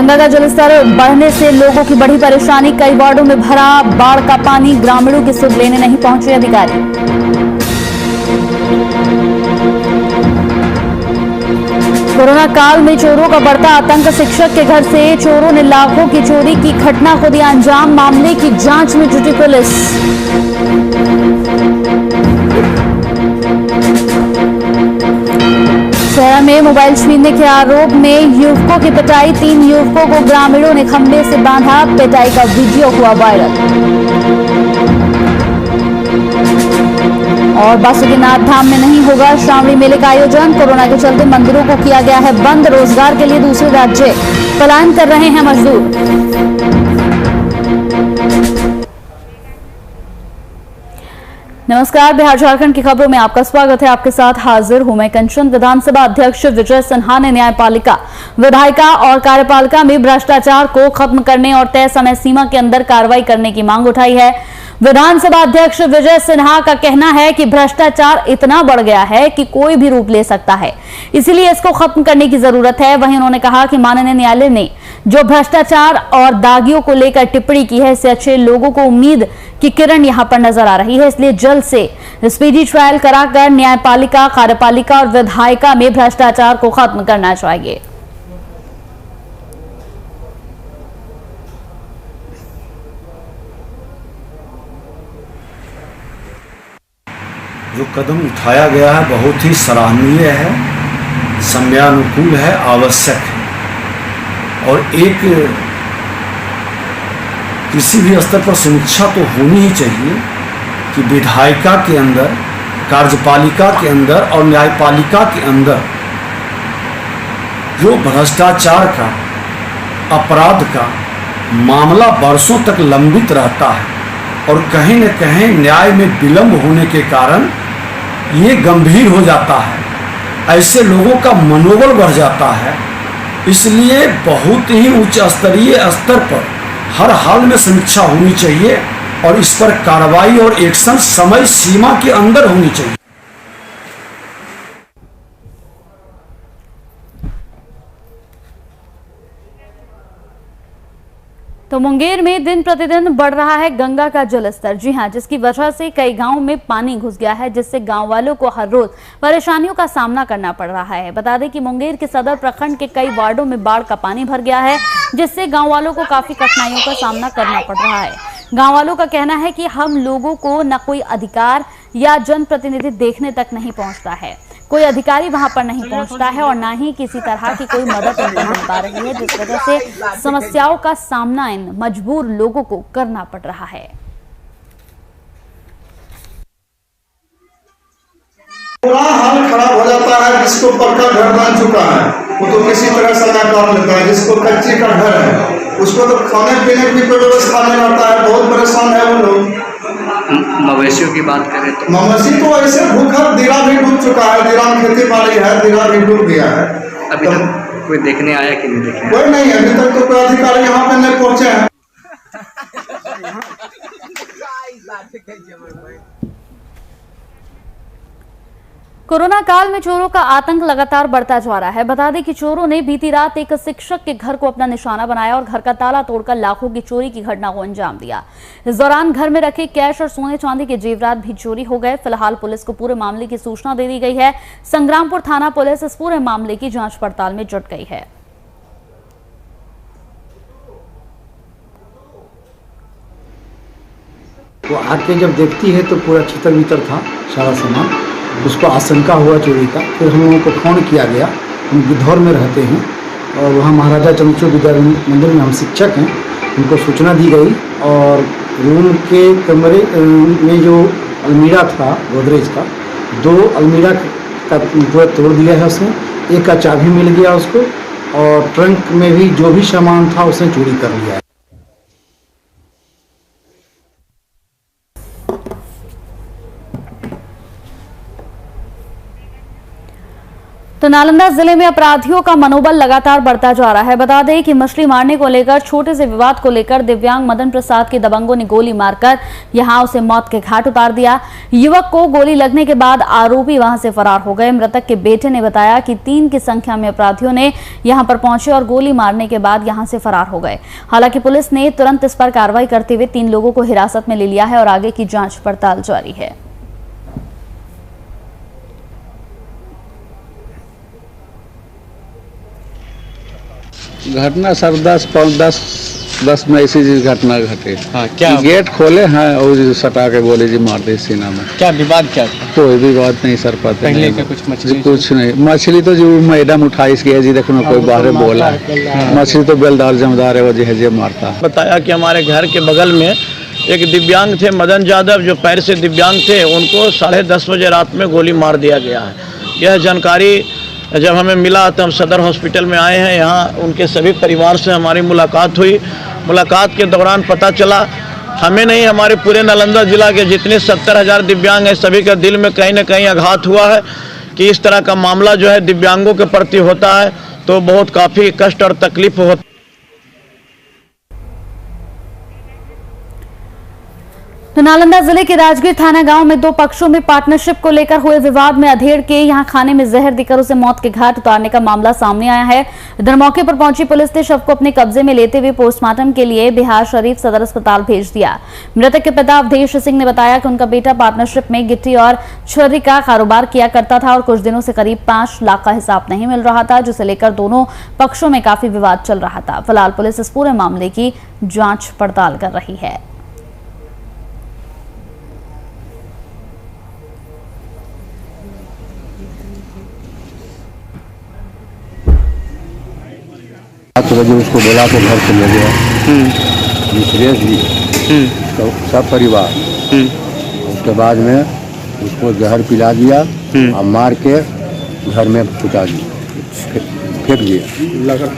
गंगा का जलस्तर बढ़ने से लोगों की बड़ी परेशानी। कई वार्डों में भरा बाढ़ का पानी। ग्रामीणों की सुध लेने नहीं पहुंचे अधिकारी। कोरोना काल में चोरों का बढ़ता आतंक। शिक्षक के घर से चोरों ने लाखों की चोरी की घटना को दिया अंजाम। मामले की जांच में जुटी पुलिस। शहर में मोबाइल छीनने के आरोप में युवकों की पिटाई। 3 युवकों को ग्रामीणों ने खंभे से बांधा। पिटाई का वीडियो हुआ वायरल। और बासुकीनाथ धाम में नहीं होगा श्रावणी मेले का आयोजन। कोरोना के चलते मंदिरों को किया गया है बंद। रोजगार के लिए दूसरे राज्य पलायन कर रहे हैं मजदूर। नमस्कार, बिहार झारखंड की खबरों में आपका स्वागत है। आपके साथ हाजिर हूं मैं कंचन। विधानसभा अध्यक्ष विजय सिन्हा ने न्यायपालिका, विधायिका और कार्यपालिका में भ्रष्टाचार को खत्म करने और तय समय सीमा के अंदर कार्रवाई करने की मांग उठाई है। विधानसभा अध्यक्ष विजय सिन्हा का कहना है कि भ्रष्टाचार इतना बढ़ गया है कि कोई भी रूप ले सकता है, इसीलिए इसको खत्म करने की जरूरत है। वहीं उन्होंने कहा कि माननीय न्यायालय ने जो भ्रष्टाचार और दागियों को लेकर टिप्पणी की है, इससे अच्छे लोगों को उम्मीद की किरण यहां पर नजर आ रही है। इसलिए जल्द से स्पीडी ट्रायल कराकर न्यायपालिका, कार्यपालिका और विधायिका में भ्रष्टाचार को खत्म करना चाहिए। जो कदम उठाया गया है बहुत ही सराहनीय है, समयानुकूल है, आवश्यक है। और एक किसी भी स्तर पर समीक्षा तो होनी ही चाहिए कि विधायिका के अंदर, कार्यपालिका के अंदर और न्यायपालिका के अंदर जो भ्रष्टाचार का, अपराध का मामला वर्षों तक लंबित रहता है और कहीं न कहीं न्याय में विलंब होने के कारण ये गंभीर हो जाता है, ऐसे लोगों का मनोबल बढ़ जाता है। इसलिए बहुत ही उच्च स्तरीय स्तर पर हर हाल में समीक्षा होनी चाहिए और इस पर कार्रवाई और एक्शन समय सीमा के अंदर होनी चाहिए। तो मुंगेर में दिन प्रतिदिन बढ़ रहा है गंगा का जलस्तर। जी हां, जिसकी वजह से कई गांवों में पानी घुस गया है, जिससे गांव वालों को हर रोज परेशानियों का सामना करना पड़ रहा है। बता दें कि मुंगेर के सदर प्रखंड के कई वार्डों में बाढ़ का पानी भर गया है, जिससे गांव वालों को काफी कठिनाइयों का सामना करना पड़ रहा है। गांव वालों का कहना है कि हम लोगों को न कोई अधिकार या जनप्रतिनिधि देखने तक नहीं पहुंचता है, कोई अधिकारी वहां पर नहीं पहुंचता है और ना ही किसी तरह की कोई मदद उनको मिल पा रही है, जिस वजह से समस्याओं का सामना इन मजबूर लोगों को करना पड़ रहा है। पूरा हाल खराब हो जाता है। जिसको पक्का घर बन चुका है वो तो किसी तरह समय काट लेता है, जिसको कच्चे का घर है उसको तो खाने पीने की कोई व्यवस्था नहीं रहता है, बहुत परेशान है वो लोग। मवेशियों की बात करें तो मवेशी तो ऐसे भूखा, दिरा भी डूब चुका है, दिरा में खेती बाड़ी है, दिरा भी डूब गया है। अभी तक कोई देखने आया कि नहीं देखने? कोई नहीं, अभी तक तो कोई अधिकारी यहाँ पे नहीं पहुंचे हैं। कोरोना काल में चोरों का आतंक लगातार बढ़ता जा रहा है। बता दें कि चोरों ने बीती रात एक शिक्षक के घर को अपना निशाना बनाया और घर का ताला तोड़कर लाखों की चोरी की घटना को अंजाम दिया। इस दौरान घर में रखे कैश और सोने चांदी के जेवरात भी चोरी हो गए। फिलहाल पुलिस को पूरे मामले की सूचना दे दी गई है। संग्रामपुर थाना पुलिस इस पूरे मामले की जांच पड़ताल में जुट गई है। वो आके जब देखती है तो पूरा छितर बितर था सारा सामान, उसको आशंका हुआ चोरी का। फिर हम लोगों को फ़ोन किया गया, हम गिद्धौर में रहते हैं और वहाँ महाराजा चंद्रचूड़ विद्या मंदिर में हम शिक्षक हैं, उनको सूचना दी गई और रूम के कमरे में जो अलमीरा था गोदरेज का, 2 अलमीरा का पूरा तोड़ दिया है उसने, एक का चाबी मिल गया उसको और ट्रंक में भी जो भी सामान था उसने चोरी कर लिया है। तो नालंदा जिले में अपराधियों का मनोबल लगातार बढ़ता जा रहा है। बता दें कि मछली मारने को लेकर छोटे से विवाद को लेकर दिव्यांग मदन प्रसाद के दबंगों ने गोली मारकर यहां उसे मौत के घाट उतार दिया। युवक को गोली लगने के बाद आरोपी वहां से फरार हो गए। मृतक के बेटे ने बताया कि 3 की संख्या में अपराधियों ने यहां पर पहुंचे और गोली मारने के बाद यहां से फरार हो गए। हालांकि पुलिस ने तुरंत इस पर कार्रवाई करते हुए 3 लोगों को हिरासत में ले लिया है और आगे की जांच पड़ताल जारी है। घटना सर 10 में ऐसी घटना घटे। हाँ, क्या गेट खोले हैं और सटा के गोली जी मार दी सीना में। क्या विवाद क्या था? कोई भी बात नहीं सर, पता पहले नहीं का कुछ मछली कुछ नहीं। मछली तो जो मैडम उठाई इसकी जी, देखो ना कोई बाहर बोला है। मछली तो बेलदार जमदार है, वो जी मारता है। बताया कि हमारे घर के बगल में एक दिव्यांग थे मदन यादव, जो पैर से दिव्यांग थे, उनको 10:30 बजे रात में गोली मार दिया गया है। यह जानकारी जब हमें मिला तो हम सदर हॉस्पिटल में आए हैं। यहाँ उनके सभी परिवार से हमारी मुलाकात हुई। मुलाकात के दौरान पता चला, हमें नहीं, हमारे पूरे नालंदा जिला के जितने 70,000 दिव्यांग हैं, सभी के दिल में कहीं न कहीं आघात हुआ है कि इस तरह का मामला जो है दिव्यांगों के प्रति होता है तो बहुत काफ़ी कष्ट और तकलीफ होता है। तो नालंदा जिले के राजगीर थाना गांव में 2 पक्षों में पार्टनरशिप को लेकर हुए विवाद में अधेड़ के यहां खाने में जहर देकर उसे मौत के घाट उतारने का मामला सामने आया है। इधर मौके पर पहुंची पुलिस ने शव को अपने कब्जे में लेते हुए पोस्टमार्टम के लिए बिहार शरीफ सदर अस्पताल भेज दिया। मृतक के पिता अवधेश सिंह ने बताया कि उनका बेटा पार्टनरशिप में गिट्टी और छुरी का कारोबार किया करता था और कुछ दिनों से करीब 5 लाख का हिसाब नहीं मिल रहा था, जिसे लेकर दोनों पक्षों में काफी विवाद चल रहा था। फिलहाल पुलिस इस पूरे मामले की जांच पड़ताल कर रही है। तो उसको बोला तो घर से ले गया सुरेश जी, तो सब परिवार। उसके बाद में उसको जहर पिला दिया और मार के घर में पहुँचा दिया, फेंक दिया, लाकर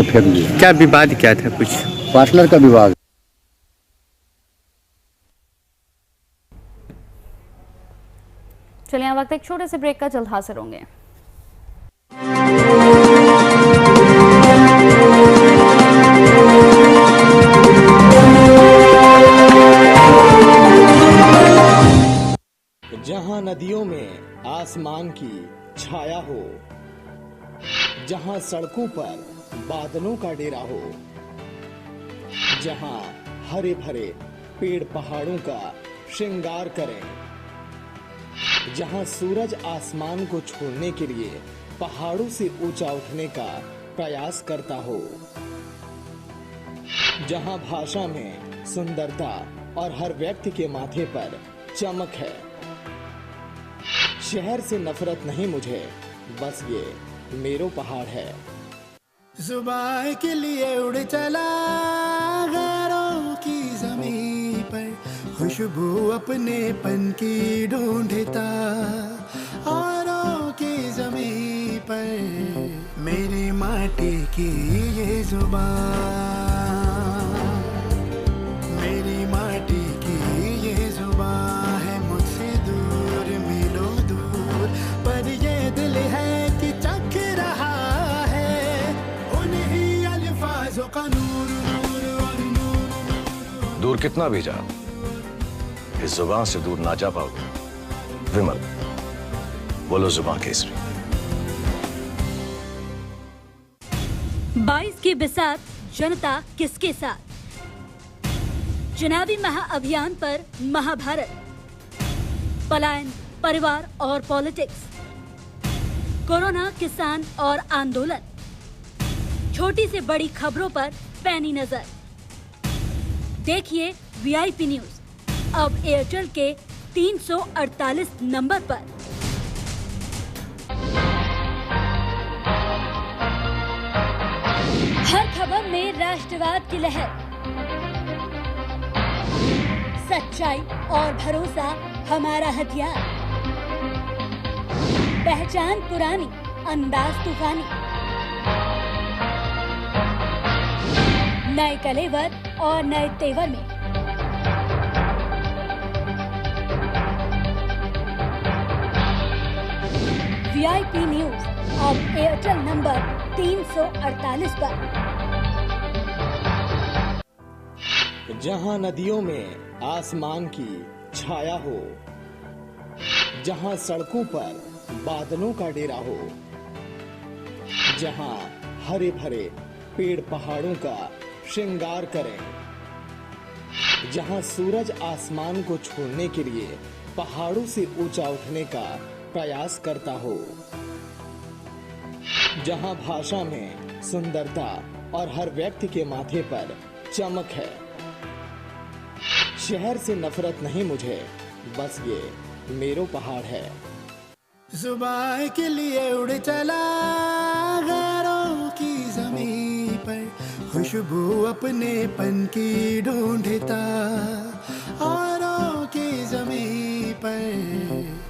फेंक दिया। क्या विवाद क्या था? कुछ पार्टनर का विवाद। चलिए, वक्त एक छोटे से ब्रेक का, जल्द हाजिर होंगे। जहां नदियों में आसमान की छाया हो, जहां सड़कों पर बादलों का डेरा हो, जहां हरे भरे पेड़ पहाड़ों का श्रृंगार करें, जहां सूरज आसमान को छोड़ने के लिए पहाड़ों से ऊंचा उठने का प्रयास करता हो, जहां भाषा में सुंदरता और हर व्यक्ति के माथे पर चमक है। शहर से नफरत नहीं मुझे, बस ये मेरो पहाड़ है। सुबह के लिए उड़ चला गैरों की ज़मीं पर, खुशबू अपने पन की ढूंढता औरों की ज़मीं पर, मेरी माटी की ये जुबान, मेरी माटी की ये जुबान है, मुझसे दूर मिलो दूर, पर ये दिल है कि चख रहा है उन्हीं अल्फाजों का नूर, नूर और नूर। दूर कितना भी जा, इस जुबान से दूर ना जा पाओगे। विमल, बोलो जुबान केसरी। 22 की बिसात, जनता किसके साथ? चुनावी महाअभियान पर महाभारत, पलायन, परिवार और पॉलिटिक्स, कोरोना, किसान और आंदोलन, छोटी से बड़ी खबरों पर पैनी नजर। देखिए वीआईपी न्यूज अब एयरटेल के 348 नंबर पर। हर खबर में राष्ट्रवाद की लहर, सच्चाई और भरोसा हमारा हथियार, पहचान पुरानी, अंदाज तूफानी, नए कलेवर और नए तेवर में। वीआईपी न्यूज अब एयरटेल नंबर 348 पर। जहां नदियों में आसमान की छाया हो, जहां सड़कों पर बादलों का डेरा हो, जहां हरे भरे पेड़ पहाड़ों का श्रृंगार करें, जहां सूरज आसमान को छोड़ने के लिए पहाड़ों से ऊंचा उठने का प्रयास करता हो, जहां भाषा में सुंदरता और हर व्यक्ति के माथे पर चमक है। शहर से नफरत नहीं मुझे, बस ये मेरो पहाड़ है। जुबान के लिए उड़ चला गैरों की ज़मीं पर, खुशबू अपने पन की ढूंढता औरों की ज़मीं पर,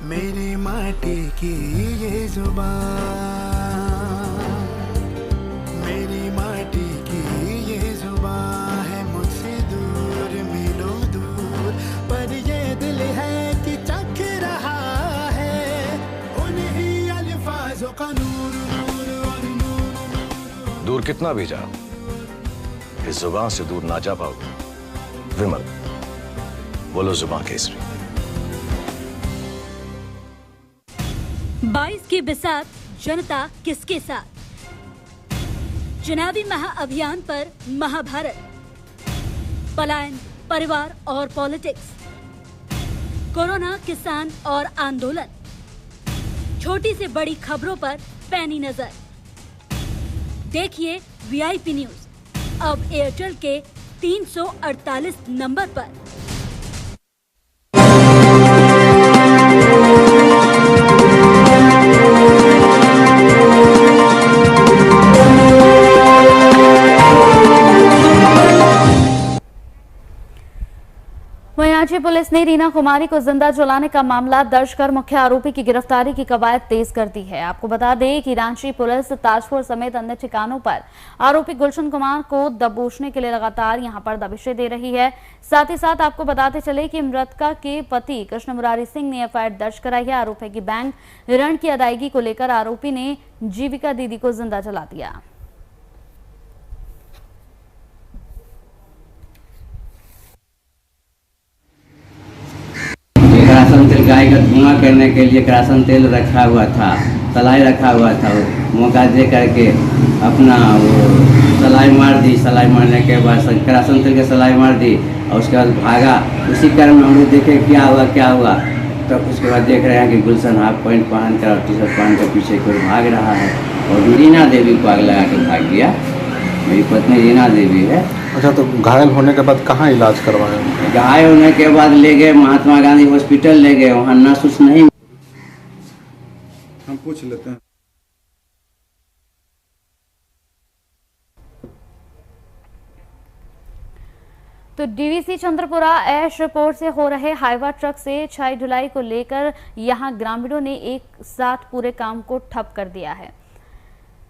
मेरी माटी की ये जुबान, मेरी माटी की ये जुबान है मुझसे दूर मीलों दूर, पर ये दिल है कि चख रहा है उन्हीं अल्फाजों का नूर नूर और नूर। दूर कितना भी जाओ, इस जुबान से दूर ना जा पाओगे। विमल, बोलो जुबान केसरी। 22 की बिसात, जनता किसके साथ? चुनावी महाअभियान पर महाभारत, पलायन, परिवार और पॉलिटिक्स, कोरोना, किसान और आंदोलन, छोटी से बड़ी खबरों पर पैनी नजर। देखिए वीआईपी न्यूज अब एयरटेल के 348 नंबर पर। रांची पुलिस ने रीना कुमारी को जिंदा जलाने का मामला दर्ज कर मुख्य आरोपी की गिरफ्तारी की कवायद तेज कर दी है। आपको बता दें कि रांची पुलिस ताजपुर समेत अन्य ठिकानों पर आरोपी गुलशन कुमार को दबोचने के लिए लगातार यहां पर दबिशें दे रही है। साथ ही साथ आपको बताते चले कि मृतका के पति कृष्ण मुरारी सिंह ने एफआईआर दर्ज कराई है। आरोपी की बैंक ऋण की अदायगी को लेकर आरोपी ने जीविका दीदी को जिंदा जला दिया। किरासन तेल गाय का धुआं करने के लिए किरासन तेल रखा हुआ था, सलाई रखा हुआ था। मौका दे करके अपना वो सलाई मार दी। सलाई मारने के बाद किरासन तेल के सलाई मार दी और उसके बाद भागा। उसी क्रम में हम लोग देखे क्या हुआ। तो उसके बाद देख रहे हैं कि गुलशन हाफ पैंट पहन कर और टी शर्ट पहन कर पीछे कोई भाग रहा है और रीना देवी को आग लगा के भाग गया। मेरी पत्नी रीना देवी है। अच्छा, तो घायल होने के बाद कहाँ इलाज करवाए? घायल होने के बाद ले गए महात्मा गांधी हॉस्पिटल ले गए, वहाँ नर्स उस नहीं। हम पूछ लेते हैं। तो डीवीसी चंद्रपुरा एयरपोर्ट से हो रहे हाईवा ट्रक से छाई ढुलाई को लेकर यहां ग्रामीणों ने एक साथ पूरे काम को ठप कर दिया है।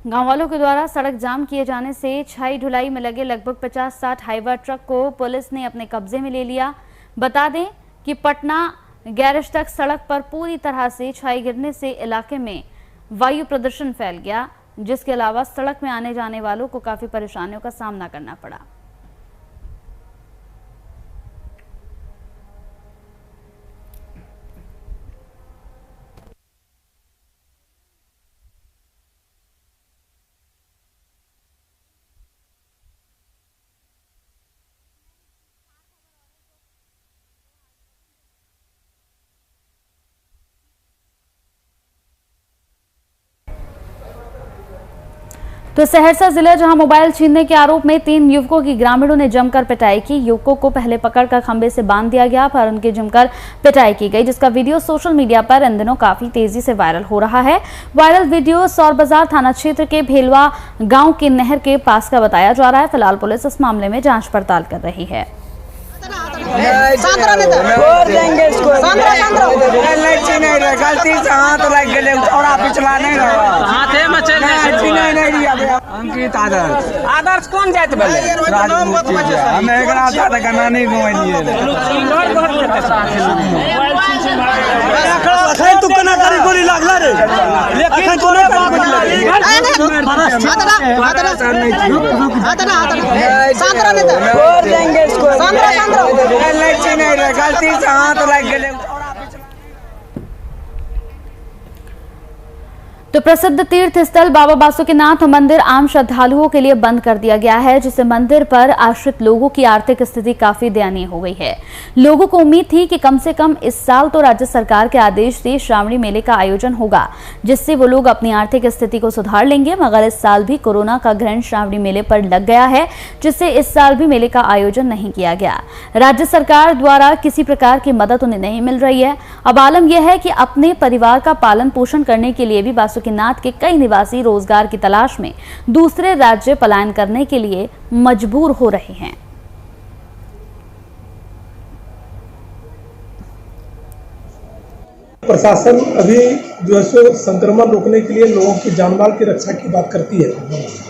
गांव वालों के द्वारा सड़क जाम किए जाने से छाई ढुलाई में लगे लगभग 50-60 हाईवा ट्रक को पुलिस ने अपने कब्जे में ले लिया। बता दें कि पटना गैरेज तक सड़क पर पूरी तरह से छाई गिरने से इलाके में वायु प्रदूषण फैल गया, जिसके अलावा सड़क में आने जाने वालों को काफी परेशानियों का सामना करना पड़ा। तो सहरसा जिला जहां मोबाइल छीनने के आरोप में 3 युवकों की ग्रामीणों ने जमकर पिटाई की। युवकों को पहले पकड़कर खंबे से बांध दिया गया, पर उनकी जमकर पिटाई की गई, जिसका वीडियो सोशल मीडिया पर इन दिनों काफी तेजी से वायरल हो रहा है। वायरल वीडियो सौर बाजार थाना क्षेत्र के भेलवा गांव के नहर के पास का बताया जा रहा है। फिलहाल पुलिस इस मामले में जाँच पड़ताल कर रही है। गलती से हाथ लग गए, थोड़ा पिछला नहीं रहा, हाथे में चल अंकित आदर्श कौन जात बोले हम एकरा साथ गाना नहीं घुमाइए। अखन तू केना करी गोली लागला रे लेकिन तोरे सांतरा नहीं छोड़ देंगे इसको सांतरा नहीं रे गलती से हाथ लग गए। तो प्रसिद्ध तीर्थ स्थल बाबा बासुकीनाथ मंदिर आम श्रद्धालुओं के लिए बंद कर दिया गया है, जिससे मंदिर पर आश्रित लोगों की आर्थिक स्थिति काफी दयनीय हो गई है। लोगों को उम्मीद थी कि कम से कम इस साल तो राज्य सरकार के आदेश से श्रावणी मेले का आयोजन होगा, जिससे वो लोग अपनी आर्थिक स्थिति को सुधार लेंगे, मगर इस साल भी कोरोना का ग्रहण श्रावणी मेले पर लग गया है, जिससे इस साल भी मेले का आयोजन नहीं किया गया। राज्य सरकार द्वारा किसी प्रकार की मदद उन्हें नहीं मिल रही है। अब आलम यह है कि अपने परिवार का पालन पोषण करने के लिए भी बासुकीनाथ के कई निवासी रोजगार की तलाश में दूसरे राज्य पलायन करने के लिए मजबूर हो रहे हैं। प्रशासन अभी जो है सो संक्रमण रोकने के लिए लोगों की जान माल की रक्षा की बात करती है,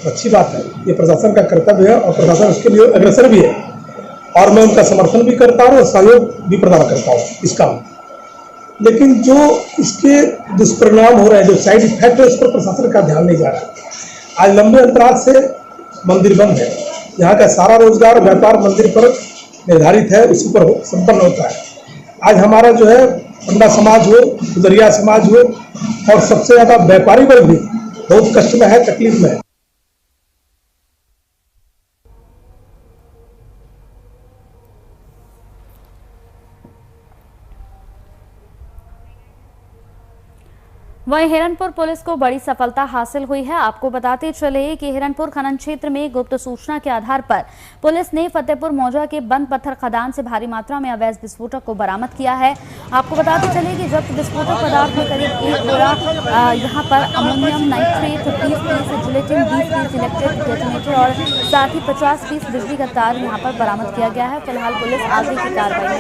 अच्छी बात है, ये प्रशासन का कर्तव्य है और प्रशासन उसके लिए अग्रसर भी है और मैं उनका समर्थन भी करता हूँ और सहयोग भी प्रदान करता हूँ इस काम। लेकिन जो इसके दुष्परिणाम हो रहे हैं, जो साइड इफेक्ट है, उस पर प्रशासन का ध्यान नहीं जा रहा। आज लंबे अंतराल से मंदिर बंद है, यहाँ का सारा रोजगार व्यापार मंदिर पर निर्धारित है, उसी पर संपन्न होता है। आज हमारा जो है पंडा समाज हो, गुजरिया समाज हो और सबसे ज्यादा व्यापारी वर्ग भी बहुत कष्ट में है, तकलीफ में है। वहीं हिरनपुर पुलिस को बड़ी सफलता हासिल हुई है। आपको बताते चले कि हिरनपुर खनन क्षेत्र में गुप्त सूचना के आधार पर पुलिस ने फतेहपुर मौजा के बंद पत्थर खदान से भारी मात्रा में अवैध विस्फोटक को बरामद किया है। आपको बताते चले कि जब्त विस्फोटक पदार्थ में करीब 1 बोरा यहाँ पर ammonium nitrate, 20 piece gelatin, 20 piece electric detonator और साथ ही 50 पीस बिजली का तार यहाँ पर बरामद किया गया है। फिलहाल पुलिस आगे की कार्रवाई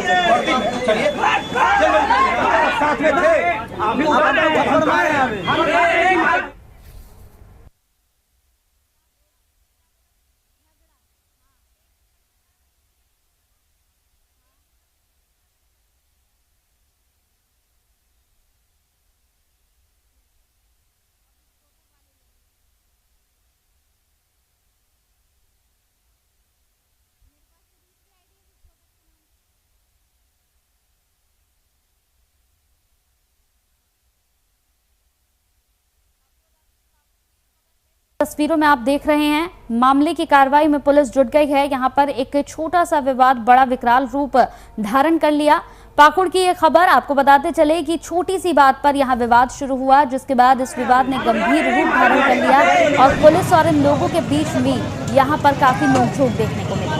तस्वीरों में आप देख रहे हैं, मामले की कार्रवाई में पुलिस जुट गई है। यहां पर एक छोटा सा विवाद बड़ा विकराल रूप धारण कर लिया। पाकुड़ की ये खबर आपको बताते चले कि छोटी सी बात पर यहां विवाद शुरू हुआ, जिसके बाद इस विवाद ने गंभीर रूप धारण कर लिया और पुलिस और इन लोगों के बीच में यहां पर काफी नोकझोंक देखने को मिली।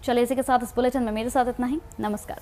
चलिए इसी के साथ इस बुलेटिन में मेरे साथ इतना ही। नमस्कार।